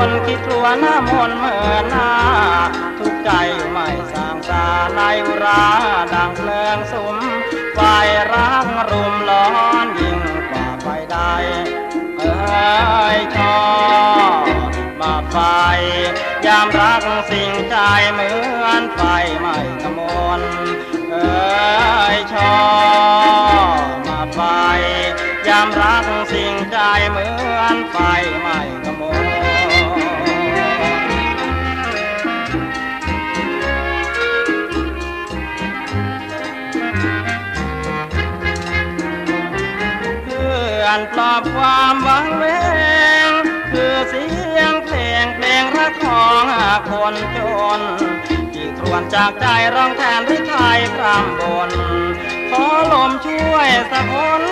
นคิดกลัวหน้ามนเหมือนหน้าทุกใจไม่สร้างสาในอุราดังเพลิงสุมไฟรักรุมร้อนยิ่งกว่าไฟใดชอบมาไฟยามรักสิ่งใจเหมือนไฟไม่กมลชอบมาไฟยามรักสิ่งใจเหมือนไฟไม่กมลปลอบความวังเวงคือเสียงเพลงรักของคนจนที่ครวญจากใจร้องแทนหรือไทยพร่ำบนขอลมช่วยสักคน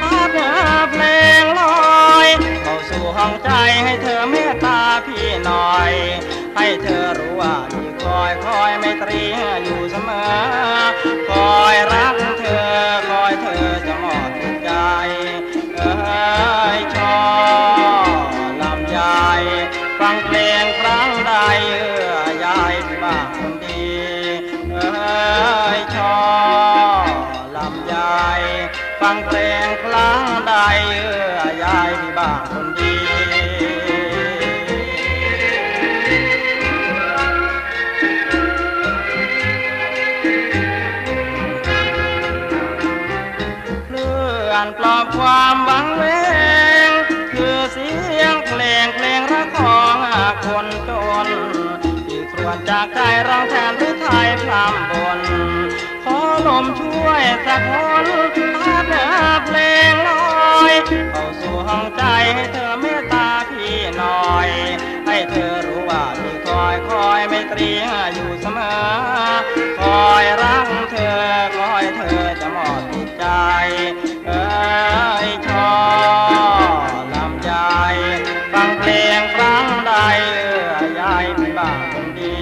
พัดเพลงลอยเข้าสู่ห้องใจให้เธอเมตตาพี่หน่อยให้เธอรู้ว่าพี่คอยไม่ตรีอยู่เสมอคอยรักเธอคอยเธอจะมอบใจชอลำใหญ่ฟังเพลงครั้งใดยายพี่บ้างคนดีชอลำใหญ่ฟังเพลงครั้งใดยายพี่บ้างคนดีปลอบความวังเวงคือเสียงเพลงรักของคนจนที่ครวญจากใจร้องแทนหรือไทยพร่ำบนขอลมช่วยสักคนพัดเพลงลอยเข้าสู่ห้องใจให้เธอเมตตาพี่หน่อยให้เธอรู้ว่าพี่คอยไม่ตรีอยู่เสมอคอยรักเธอคอยเธอจะมอบจิตใจชอลำใหญ่ฟังเพลงครั้งใดยายพี่บ้างคนดี